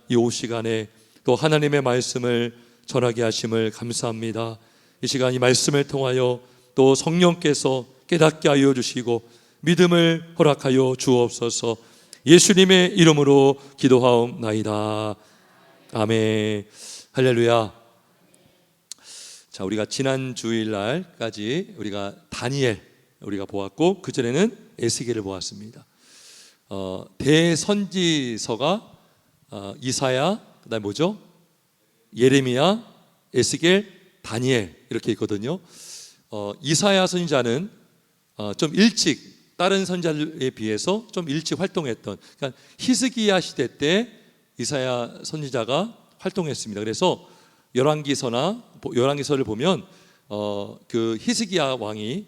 이 오후 시간에 또 하나님의 말씀을 전하게 하심을 감사합니다. 이 시간 이 말씀을 통하여 또 성령께서 깨닫게 하여 주시고 믿음을 허락하여 주옵소서. 예수님의 이름으로 기도하옵나이다. 아멘. 할렐루야. 자, 우리가 지난 주일날까지 우리가 다니엘 우리가 보았고, 그 전에는 에스겔을 보았습니다. 대선지서가 이사야, 그다음에 뭐죠? 예레미야, 에스겔, 다니엘 이렇게 있거든요. 이사야 선지자는 좀 일찍 다른 선지자들에 비해서 좀 일찍 활동했던, 그러니까 히스기야 시대 때 이사야 선지자가 활동했습니다. 그래서 열왕기서를 보면 그 히스기야 왕이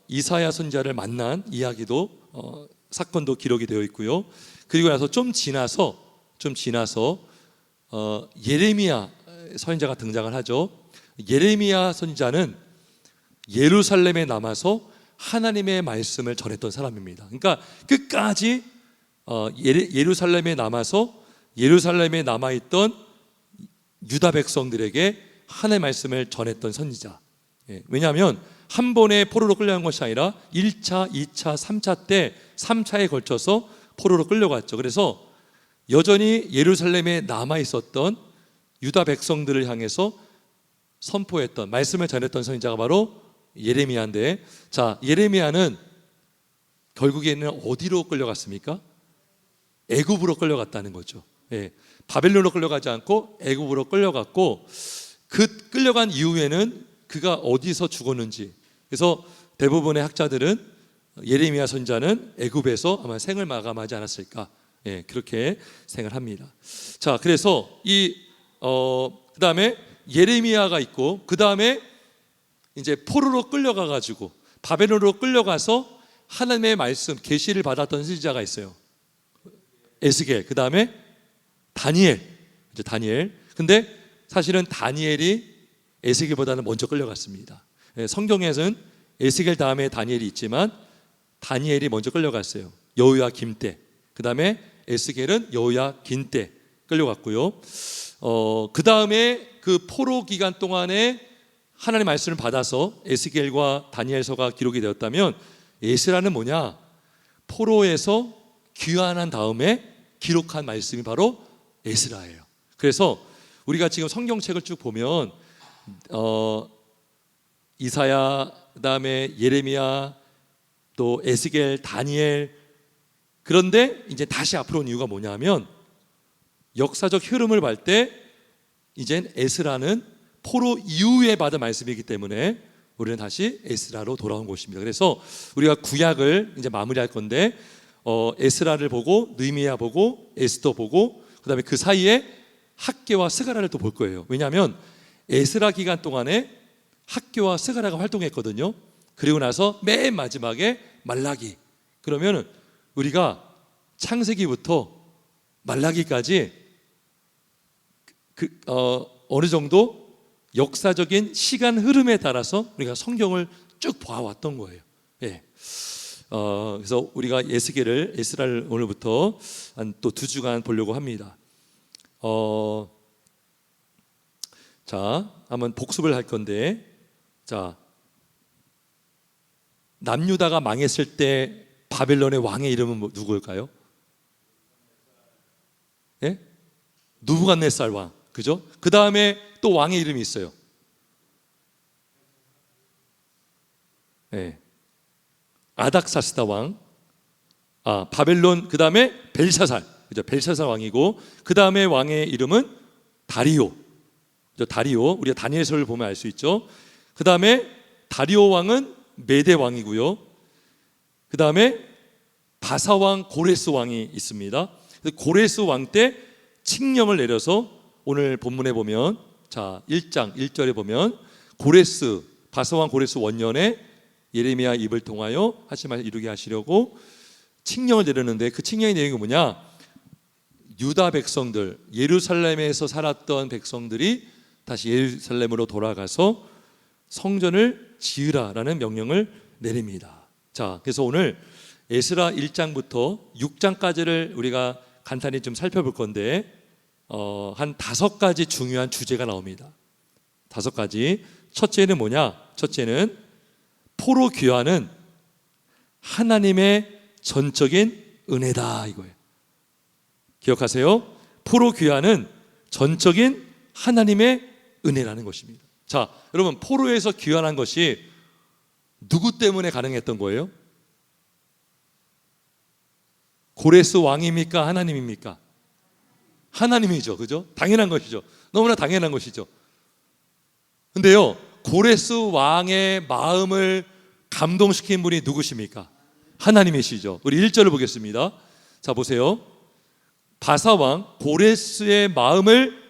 이사야 선지자를 만난 이야기도 사건도 기록이 되어 있고요. 그리고 나서 좀 지나서 예레미야 선지자가 등장을 하죠. 예레미야 선지자는 예루살렘에 남아서 하나님의 말씀을 전했던 사람입니다. 그러니까 끝까지 예루살렘에 남아서 예루살렘에 남아있던 유다 백성들에게 하나님의 말씀을 전했던 선지자. 왜냐하면 한 번에 포로로 끌려간 것이 아니라 1차, 2차, 3차 때 3차에 걸쳐서 포로로 끌려갔죠. 그래서 여전히 예루살렘에 남아있었던 유다 백성들을 향해서 선포했던, 말씀을 전했던 선지자가 바로 예레미야인데, 자, 예레미야는 결국에는 어디로 끌려갔습니까? 애굽으로 끌려갔다는 거죠. 바벨론으로 끌려가지 않고 애굽으로 끌려갔고, 그 끌려간 이후에는 그가 어디서 죽었는지, 그래서 대부분의 학자들은 예레미야 선지자는 애굽에서 아마 생을 마감하지 않았을까, 그렇게 생각합니다. 자, 그래서 그 다음에 예레미야가 있고, 그 다음에 이제 포로로 끌려가 가지고 바벨론으로 끌려가서 하나님의 말씀 계시를 받았던 선지자가 있어요. 에스겔, 그 다음에 다니엘. 근데 사실은 다니엘이 에스겔보다는 먼저 끌려갔습니다. 성경에서는 에스겔 다음에 다니엘이 있지만 다니엘이 먼저 끌려갔어요. 여호야김 때. 그 다음에 에스겔은 여호야긴 때 끌려갔고요. 그 다음에 그 포로 기간 동안에 하나님의 말씀을 받아서 에스겔과 다니엘서가 기록이 되었다면, 에스라는 뭐냐? 포로에서 귀환한 다음에 기록한 말씀이 바로 에스라예요. 그래서 우리가 지금 성경책을 쭉 보면 이사야, 그다음에 예레미야, 또 에스겔, 다니엘, 그런데 이제 다시 앞으로 온 이유가 뭐냐면, 역사적 흐름을 볼 때 이젠 에스라는 포로 이후에 받은 말씀이기 때문에 우리는 다시 에스라로 돌아온 것입니다. 그래서 우리가 구약을 이제 마무리할 건데, 에스라를 보고 느헤미야 보고 에스더 보고, 그 다음에 그 사이에 학개와 스가랴를 또 볼 거예요. 왜냐하면 에스라 기간 동안에 학개와 스가랴가 활동했거든요. 그리고 나서 맨 마지막에 말라기. 그러면 우리가 창세기부터 말라기까지 어느 정도 역사적인 시간 흐름에 따라서 우리가 성경을 쭉 봐왔던 거예요. 그래서 우리가 에스라를 오늘부터 한 또 2주간 보려고 합니다. 자, 한번 복습을 할 건데, 자, 남유다가 망했을 때 바벨론의 왕의 이름은 누구일까요? 느부갓네살 왕, 그죠? 그 다음에 또 왕의 이름이 있어요. 아닥사스다 왕, 바벨론, 그 다음에 벨샤살, 그죠? 벨샤살 왕이고, 그 다음에 왕의 이름은 다리오, 그죠? 다리오, 우리가 다니엘서를 보면 알 수 있죠. 그 다음에 다리오 왕은 메대 왕이고요. 그 다음에 바사 왕, 고레스 왕이 있습니다. 고레스 왕 때 칙령을 내려서 오늘 본문에 보면, 자, 1장 1절에 보면 바사 왕 고레스 원년에 예레미야 입을 통하여 하신 말을 이루게 하시려고 칙령을 내렸는데, 그 칙령의 내용이 뭐냐? 유다 백성들, 예루살렘에서 살았던 백성들이 다시 예루살렘으로 돌아가서 성전을 지으라라는 명령을 내립니다. 자, 그래서 오늘 에스라 1장부터 6장까지를 우리가 간단히 좀 살펴볼 건데 한 5가지 중요한 주제가 나옵니다. 5가지. 첫째는 뭐냐? 첫째는 포로 귀환은 하나님의 전적인 은혜다 이거예요. 기억하세요? 포로 귀환은 전적인 하나님의 은혜라는 것입니다. 자, 여러분, 포로에서 귀환한 것이 누구 때문에 가능했던 거예요? 고레스 왕입니까? 하나님입니까? 하나님이죠. 그죠? 당연한 것이죠. 너무나 당연한 것이죠. 근데요, 고레스 왕의 마음을 감동시킨 분이 누구십니까? 하나님이시죠. 우리 1절을 보겠습니다. 자, 보세요. 바사왕 고레스의 마음을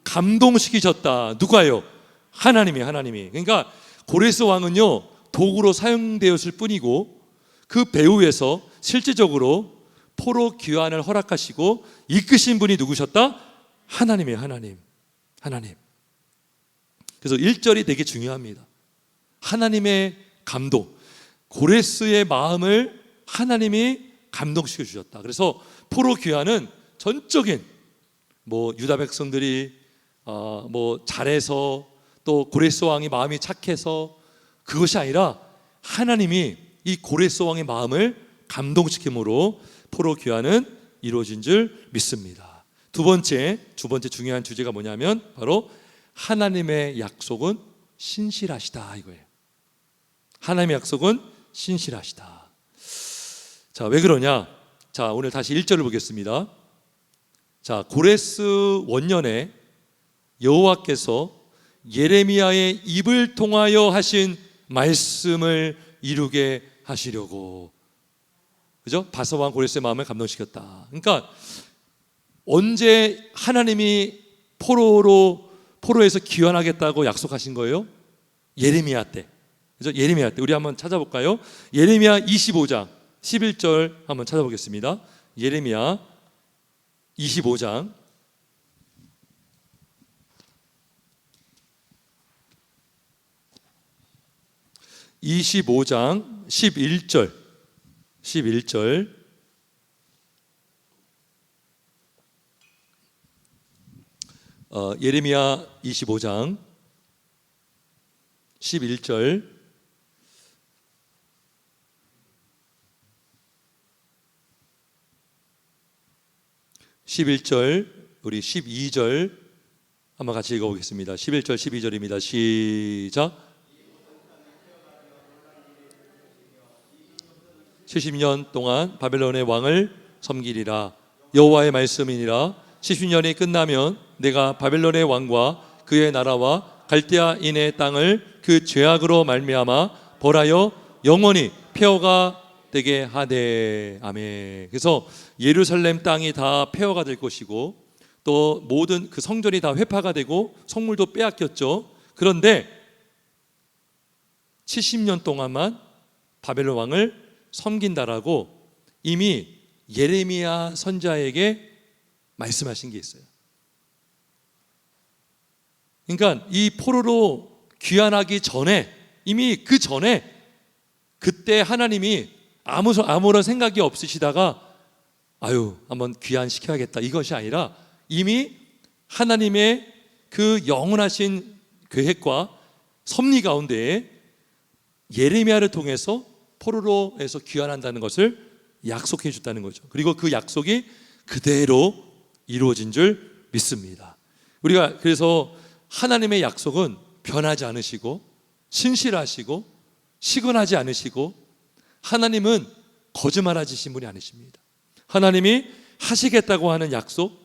감동시키셨다. 누가요? 하나님이. 그러니까 고레스 왕은요, 도구로 사용되었을 뿐이고 그 배후에서 실질적으로 포로 귀환을 허락하시고 이끄신 분이 누구셨다? 하나님이에요. 하나님. 그래서 1절이 되게 중요합니다. 하나님의 감동. 고레스의 마음을 하나님이 감동시켜 주셨다. 그래서 포로 귀환은 전적인 유다 백성들이 잘해서 또 고레스 왕이 마음이 착해서 그것이 아니라 하나님이 이 고레스 왕의 마음을 감동시킴으로 포로 귀환은 이루어진 줄 믿습니다. 두 번째 중요한 주제가 뭐냐면 바로 하나님의 약속은 신실하시다 이거예요. 하나님의 약속은 신실하시다. 자, 왜 그러냐? 자, 오늘 다시 1절을 보겠습니다. 자, 고레스 원년에 여호와께서 예레미야의 입을 통하여 하신 말씀을 이루게 하시려고. 그죠? 바사왕 고레스의 마음을 감동시켰다. 그러니까 언제 하나님이 포로에서 귀환하겠다고 약속하신 거예요? 예레미야 때. 그죠? 예레미야 때. 우리 한번 찾아볼까요? 예레미야 25장 11절 한번 찾아보겠습니다. 예레미야 25장 11절 예레미야 25장 11절 우리 12절 한번 같이 읽어보겠습니다. 11절 12절입니다. 시작. 70년 동안 바벨론의 왕을 섬기리라. 여호와의 말씀이니라. 70년이 끝나면 내가 바벨론의 왕과 그의 나라와 갈대아인의 땅을 그 죄악으로 말미암아 벌하여 영원히 폐허가 되게 하되. 아멘. 그래서 예루살렘 땅이 다 폐허가 될 것이고 또 모든 그 성전이 다 회파가 되고 성물도 빼앗겼죠. 그런데 70년 동안만 바벨론 왕을 섬긴다라고 이미 예레미야 선지자에게 말씀하신 게 있어요. 그러니까 이 포로로 귀환하기 전에 이미 그 전에 그때 하나님이 아무런 생각이 없으시다가 한번 귀환시켜야겠다 이것이 아니라 이미 하나님의 그 영원하신 계획과 섭리 가운데에 예레미야를 통해서 포로로에서 귀환한다는 것을 약속해 줬다는 거죠. 그리고 그 약속이 그대로 이루어진 줄 믿습니다. 우리가 그래서 하나님의 약속은 변하지 않으시고 신실하시고 시건하지 않으시고 하나님은 거짓말하시는 분이 아니십니다. 하나님이 하시겠다고 하는 약속,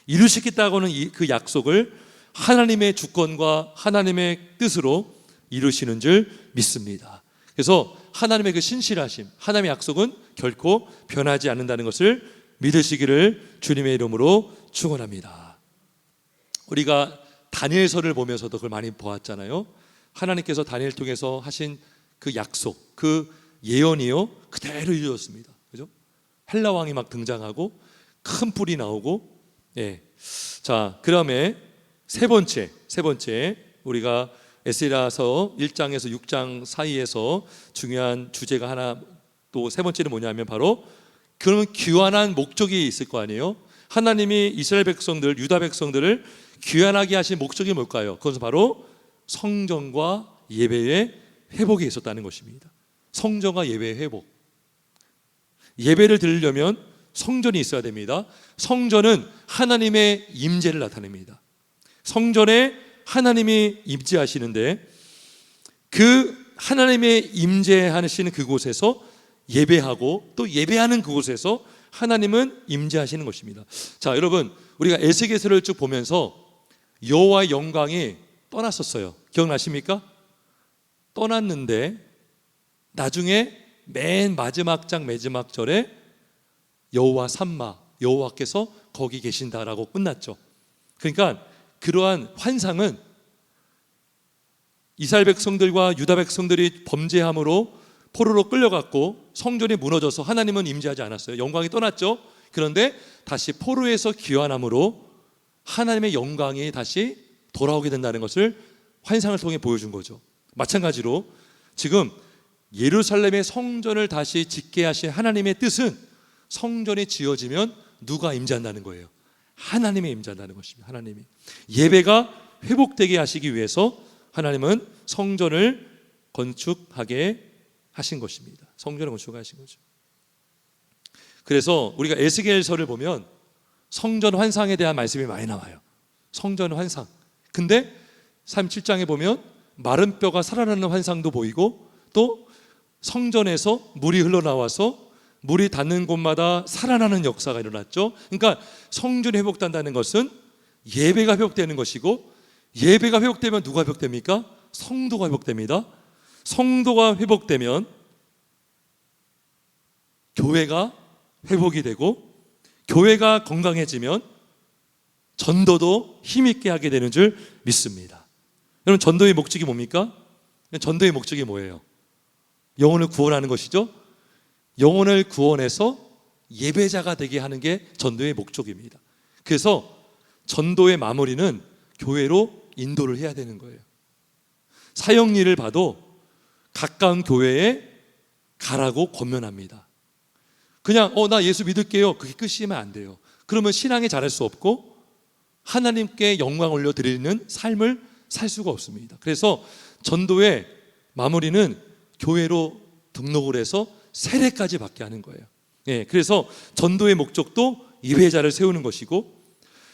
이루시겠다고 하는 그 약속을 하나님의 주권과 하나님의 뜻으로 이루시는 줄 믿습니다. 그래서 하나님의 그 신실하심, 하나님의 약속은 결코 변하지 않는다는 것을 믿으시기를 주님의 이름으로 축원합니다. 우리가 다니엘서를 보면서도 그걸 많이 보았잖아요. 하나님께서 다니엘 통해서 하신 그 약속, 그 예언이요 그대로 이루어졌습니다. 그죠? 헬라 왕이 막 등장하고 큰 뿔이 나오고. 자, 그다음에 세 번째 우리가 에스라서 1장에서 6장 사이에서 중요한 주제가 하나, 또 세 번째는 뭐냐면 바로 그러면 귀환한 목적이 있을 거 아니에요. 하나님이 이스라엘 백성들, 유다 백성들을 귀환하게 하신 목적이 뭘까요? 그것은 바로 성전과 예배의 회복에 있었다는 것입니다. 성전과 예배의 회복. 예배를 드리려면 성전이 있어야 됩니다. 성전은 하나님의 임재를 나타냅니다. 성전에 하나님이 임재하시는데 그 하나님의 임재하시는 그곳에서 예배하고 또 예배하는 그곳에서 하나님은 임재하시는 것입니다. 자, 여러분, 우리가 에스겔서를 쭉 보면서 여호와의 영광이 떠났었어요. 기억나십니까? 떠났는데 나중에 맨 마지막 장 마지막 절에 여호와 삼마, 여호와께서 거기 계신다라고 끝났죠. 그러니까 그러한 환상은 이스라엘 백성들과 유다 백성들이 범죄함으로 포로로 끌려갔고 성전이 무너져서 하나님은 임재하지 않았어요. 영광이 떠났죠. 그런데 다시 포로에서 귀환함으로 하나님의 영광이 다시 돌아오게 된다는 것을 환상을 통해 보여준 거죠. 마찬가지로 지금 예루살렘의 성전을 다시 짓게 하신 하나님의 뜻은 성전이 지어지면 누가 임재한다는 거예요? 하나님이 임재한다는 것입니다. 하나님이. 예배가 회복되게 하시기 위해서 하나님은 성전을 건축하게 하신 것입니다. 성전을 건축하신 거죠. 그래서 우리가 에스겔서를 보면 성전 환상에 대한 말씀이 많이 나와요. 성전 환상. 근데 37장에 보면 마른 뼈가 살아나는 환상도 보이고 또 성전에서 물이 흘러나와서 물이 닿는 곳마다 살아나는 역사가 일어났죠. 그러니까 성전이 회복된다는 것은 예배가 회복되는 것이고 예배가 회복되면 누가 회복됩니까? 성도가 회복됩니다. 성도가 회복되면 교회가 회복이 되고 교회가 건강해지면 전도도 힘있게 하게 되는 줄 믿습니다. 여러분, 전도의 목적이 뭡니까? 전도의 목적이 뭐예요? 영혼을 구원하는 것이죠. 영혼을 구원해서 예배자가 되게 하는 게 전도의 목적입니다. 그래서 전도의 마무리는 교회로 인도를 해야 되는 거예요. 사역일을 봐도 가까운 교회에 가라고 권면합니다. 그냥 나 예수 믿을게요, 그게 끝이면 안 돼요. 그러면 신앙에 잘할 수 없고 하나님께 영광 올려드리는 삶을 살 수가 없습니다. 그래서 전도의 마무리는 교회로 등록을 해서 세례까지 받게 하는 거예요. 그래서 전도의 목적도 예배자를 세우는 것이고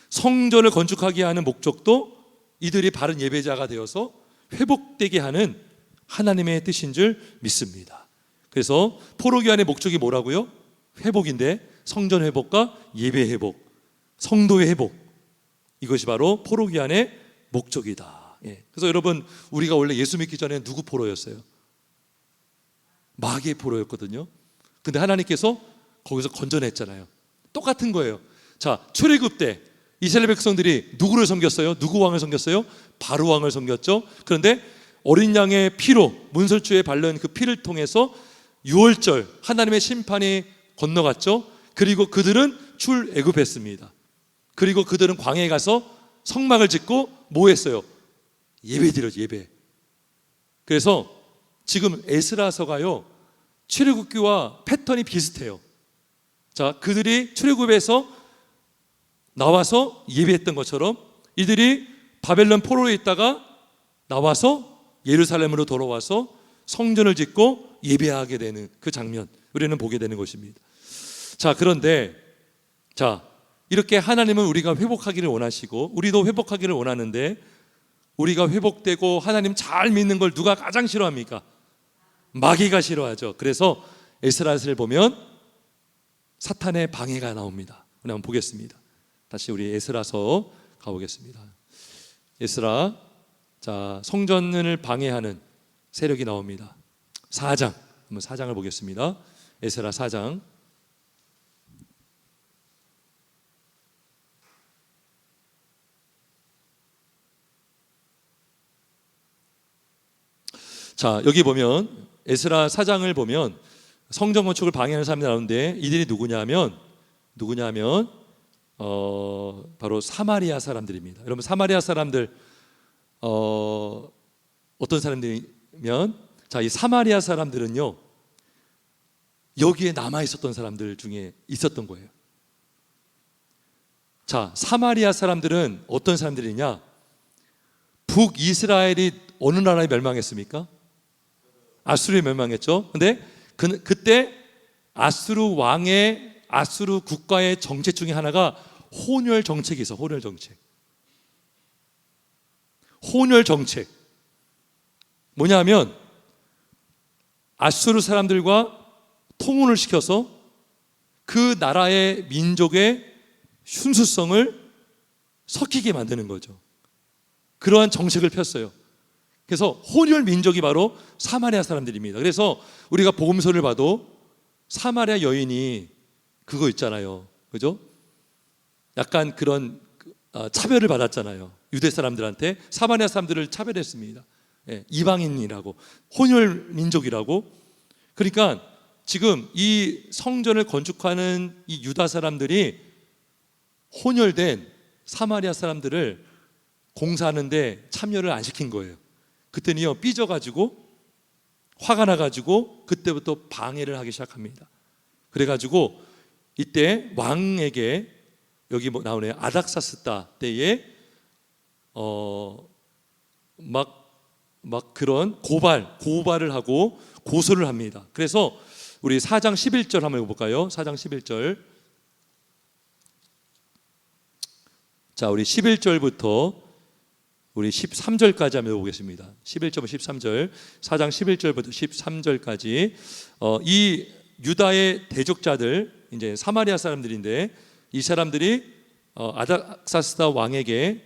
성전을 건축하게 하는 목적도 이들이 바른 예배자가 되어서 회복되게 하는 하나님의 뜻인 줄 믿습니다. 그래서 포로기환의 목적이 뭐라고요? 회복인데 성전 회복과 예배 회복, 성도의 회복, 이것이 바로 포로기환의 목적이다. 그래서 여러분, 우리가 원래 예수 믿기 전에 누구 포로였어요? 마귀의 포로였거든요. 근데 하나님께서 거기서 건져냈잖아요. 똑같은 거예요. 자, 출애굽 때 이스라엘 백성들이 누구를 섬겼어요? 누구 왕을 섬겼어요? 바로 왕을 섬겼죠. 그런데 어린 양의 피로, 문설주에 바른 그 피를 통해서 유월절 하나님의 심판이 건너갔죠. 그리고 그들은 출애굽했습니다. 그리고 그들은 광야에 가서 성막을 짓고 뭐 했어요? 예배 드렸죠. 예배. 그래서 지금 에스라서가요, 출애굽기와 패턴이 비슷해요. 자, 그들이 출애굽에서 나와서 예배했던 것처럼 이들이 바벨론 포로에 있다가 나와서 예루살렘으로 돌아와서 성전을 짓고 예배하게 되는 그 장면, 우리는 보게 되는 것입니다. 자, 그런데 이렇게 하나님은 우리가 회복하기를 원하시고 우리도 회복하기를 원하는데 우리가 회복되고 하나님 잘 믿는 걸 누가 가장 싫어합니까? 마귀가 싫어하죠. 그래서 에스라서를 보면 사탄의 방해가 나옵니다. 우리 한번 보겠습니다. 다시 우리 에스라서 가보겠습니다. 에스라, 자, 성전을 방해하는 세력이 나옵니다. 4장, 한번 4장을 보겠습니다. 에스라 4장. 자, 여기 보면 에스라 4장을 보면 성전 건축을 방해하는 사람이 나오는데 이들이 누구냐면 바로 사마리아 사람들입니다. 여러분, 사마리아 사람들 어떤 사람들이면, 자, 이 사마리아 사람들은요, 여기에 남아 있었던 사람들 중에 있었던 거예요. 자, 사마리아 사람들은 어떤 사람들이냐? 북이스라엘이 어느 나라에 멸망했습니까? 아수르에 멸망했죠. 근데 그때 아수르 국가의 정책 중에 하나가 혼혈 정책이 있어. 혼혈 정책. 혼혈 정책 뭐냐면 아수르 사람들과 통혼을 시켜서 그 나라의 민족의 순수성을 섞이게 만드는 거죠. 그러한 정책을 폈어요. 그래서 혼혈 민족이 바로 사마리아 사람들입니다. 그래서 우리가 복음서를 봐도 사마리아 여인이 그거 있잖아요. 그죠? 약간 그런 차별을 받았잖아요. 유대 사람들한테 사마리아 사람들을 차별했습니다. 예, 이방인이라고, 혼혈 민족이라고. 그러니까 지금 이 성전을 건축하는 이 유다 사람들이 혼혈된 사마리아 사람들을 공사하는데 참여를 안 시킨 거예요. 그때는요, 삐져가지고 화가 나가지고 그때부터 방해를 하기 시작합니다. 그래가지고 이때 왕에게, 여기 뭐 나오네요, 아닥사스다 때에 막 그런 고발을 하고 고소를 합니다. 그래서 우리 4장 11절 한번 읽어볼까요? 4장 11절. 자, 우리 11절부터 우리 13절까지 한번 읽어보겠습니다. 11절부터 13절, 4장 11절부터 13절까지. 이 유다의 대적자들, 이제 사마리아 사람들인데, 이 사람들이 아닥사스다 왕에게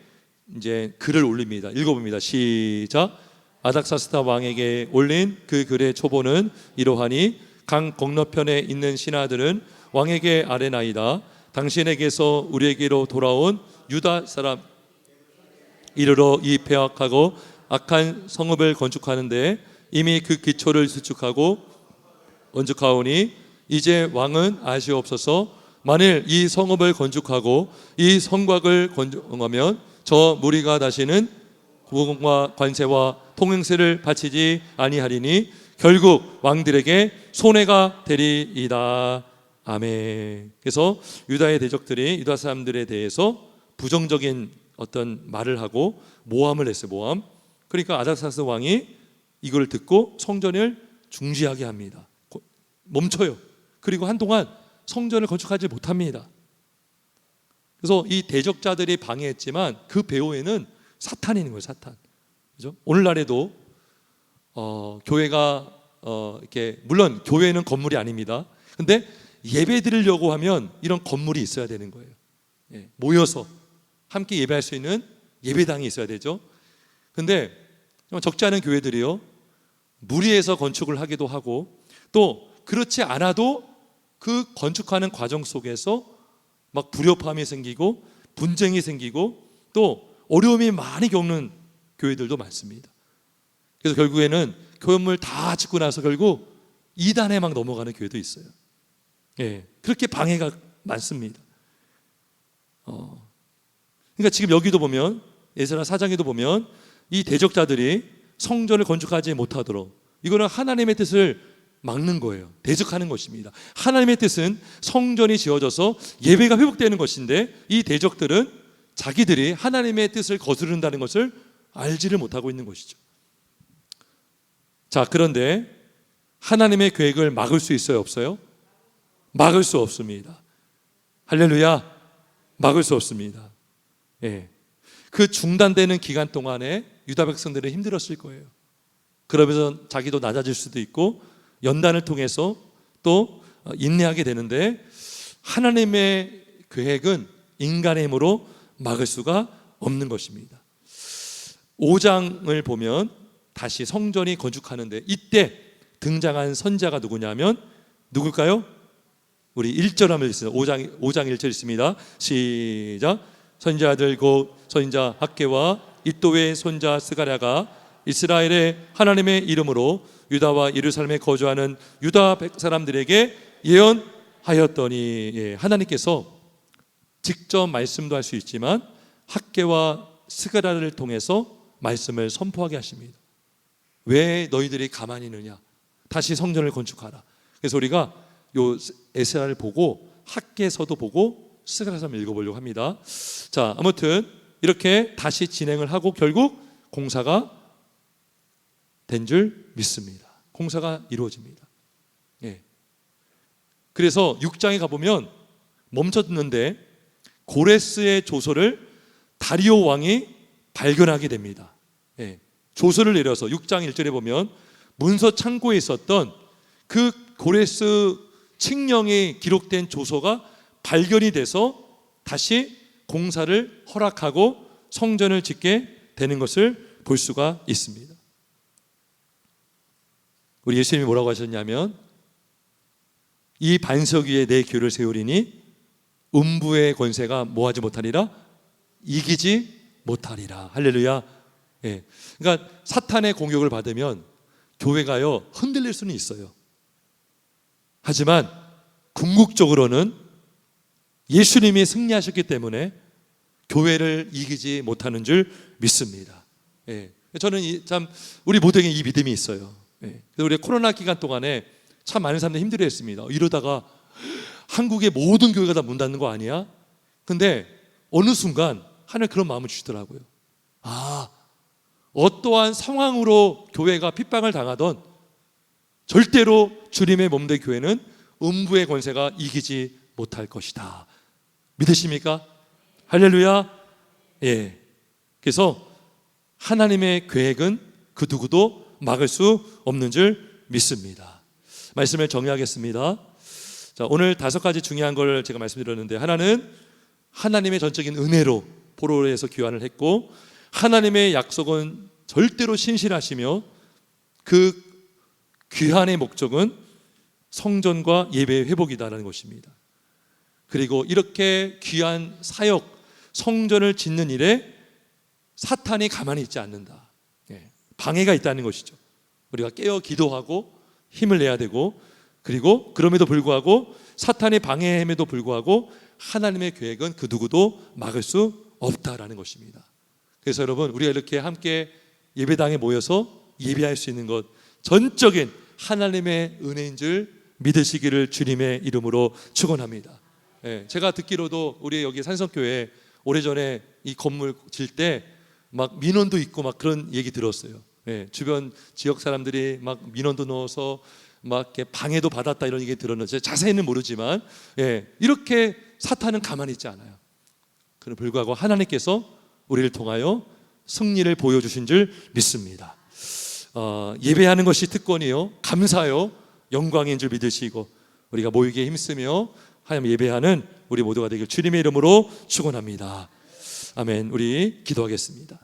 이제 글을 올립니다. 읽어봅니다. 시작. 아닥사스다 왕에게 올린 그 글의 초보는 이러하니, 강 건너편에 있는 신하들은 왕에게 아뢰나이다. 당신에게서 우리에게로 돌아온 유다 사람 이르러 이 배악하고 악한 성읍을 건축하는데 이미 그 기초를 수축하고 건축하오니, 이제 왕은 아시옵소서. 만일 이 성읍을 건축하고 이 성곽을 건축하면 저 무리가 다시는 구공과 관세와 통행세를 바치지 아니하리니 결국 왕들에게 손해가 되리이다. 아멘. 그래서 유다의 대적들이 유다 사람들에 대해서 부정적인 어떤 말을 하고 모함을 했어요. 모함. 그러니까 아닥사스 왕이 이걸 듣고 성전을 중지하게 합니다. 멈춰요. 그리고 한동안 성전을 건축하지 못합니다. 그래서 이 대적자들이 방해했지만 그 배후에는 사탄이 있는 거예요. 사탄. 그죠? 오늘날에도 교회가 이렇게, 물론 교회는 건물이 아닙니다. 근데 예배 드리려고 하면 이런 건물이 있어야 되는 거예요. 예, 모여서 함께 예배할 수 있는 예배당이 있어야 되죠. 근데 적지 않은 교회들이요, 무리해서 건축을 하기도 하고, 또 그렇지 않아도 그 건축하는 과정 속에서 막 불협화음이 생기고 분쟁이 생기고 또 어려움이 많이 겪는 교회들도 많습니다. 그래서 결국에는 건물 다 짓고 나서 결국 이단에 막 넘어가는 교회도 있어요. 예, 그렇게 방해가 많습니다. 그러니까 지금 여기도 보면, 에스라 4장에도 보면 이 대적자들이 성전을 건축하지 못하도록, 이거는 하나님의 뜻을 막는 거예요. 대적하는 것입니다. 하나님의 뜻은 성전이 지어져서 예배가 회복되는 것인데, 이 대적들은 자기들이 하나님의 뜻을 거스른다는 것을 알지를 못하고 있는 것이죠. 자, 그런데 하나님의 계획을 막을 수 있어요, 없어요? 막을 수 없습니다. 할렐루야. 막을 수 없습니다. 예. 그 중단되는 기간 동안에 유다 백성들은 힘들었을 거예요. 그러면서 자기도 낮아질 수도 있고 연단을 통해서 또 인내하게 되는데, 하나님의 계획은 인간의 힘으로 막을 수가 없는 것입니다. 5장을 보면 다시 성전이 건축하는데, 이때 등장한 선자가 누구냐면 누굴까요? 우리 1절 한번 읽습니다. 5장 1절 있습니다. 시작. 선자들 곧 선자 학개와 이도의 손자 스가랴가 이스라엘의 하나님의 이름으로 유다와 예루살렘에 거주하는 유다 사람들에게 예언하였더니, 예, 하나님께서 직접 말씀도 할 수 있지만 학개와 스가랴를 통해서 말씀을 선포하게 하십니다. 왜 너희들이 가만히 있느냐? 다시 성전을 건축하라. 그래서 우리가 요 에스라를 보고 학개서도 보고 스가랴서 한번 읽어보려고 합니다. 자, 아무튼 이렇게 다시 진행을 하고 결국 공사가 된 줄 믿습니다. 공사가 이루어집니다. 예. 그래서 6장에 가보면 멈췄는데 고레스의 조서를 다리오 왕이 발견하게 됩니다. 예. 조서를 내려서 6장 1절에 보면 문서 창고에 있었던 그 고레스 칙령이 기록된 조서가 발견이 돼서 다시 공사를 허락하고 성전을 짓게 되는 것을 볼 수가 있습니다. 우리 예수님이 뭐라고 하셨냐면 이 반석 위에 내 교를 세우리니 음부의 권세가 뭐하지 못하리라? 이기지 못하리라. 할렐루야. 예. 그러니까 사탄의 공격을 받으면 교회가요 흔들릴 수는 있어요. 하지만 궁극적으로는 예수님이 승리하셨기 때문에 교회를 이기지 못하는 줄 믿습니다. 예. 저는 참 우리 모두에게 이 믿음이 있어요. 예. 우리 코로나 기간 동안에 참 많은 사람들이 힘들어했습니다. 이러다가 한국의 모든 교회가 다 문 닫는 거 아니야? 근데 어느 순간 하나님 그런 마음을 주시더라고요. 아, 어떠한 상황으로 교회가 핍박을 당하던 절대로 주님의 몸된 교회는 음부의 권세가 이기지 못할 것이다. 믿으십니까? 할렐루야. 예. 그래서 하나님의 계획은 그 누구도 막을 수 없는 줄 믿습니다. 말씀을 정리하겠습니다. 자, 오늘 5가지 중요한 걸 제가 말씀드렸는데, 하나는 하나님의 전적인 은혜로 포로에서 귀환을 했고, 하나님의 약속은 절대로 신실하시며 그 귀환의 목적은 성전과 예배의 회복이다라는 것입니다. 그리고 이렇게 귀한 사역, 성전을 짓는 일에 사탄이 가만히 있지 않는다. 방해가 있다는 것이죠. 우리가 깨어 기도하고 힘을 내야 되고, 그리고 그럼에도 불구하고 사탄의 방해함에도 불구하고 하나님의 계획은 그 누구도 막을 수 없다라는 것입니다. 그래서 여러분, 우리가 이렇게 함께 예배당에 모여서 예배할 수 있는 것, 전적인 하나님의 은혜인 줄 믿으시기를 주님의 이름으로 축원합니다. 제가 듣기로도 우리 여기 산성교회 오래전에 이 건물 질 때 막 민원도 있고 막 그런 얘기 들었어요. 주변 지역 사람들이 막 민원도 넣어서 막 이렇게 방해도 받았다 이런 얘기 들었는데 자세히는 모르지만 이렇게 사탄은 가만히 있지 않아요. 그럼에도 불구하고 하나님께서 우리를 통하여 승리를 보여주신 줄 믿습니다. 예배하는 것이 특권이요, 감사요, 영광인 줄 믿으시고 우리가 모이기에 힘쓰며 하나님 예배하는 우리 모두가 되길 주님의 이름으로 축원합니다. 아멘. 우리 기도하겠습니다.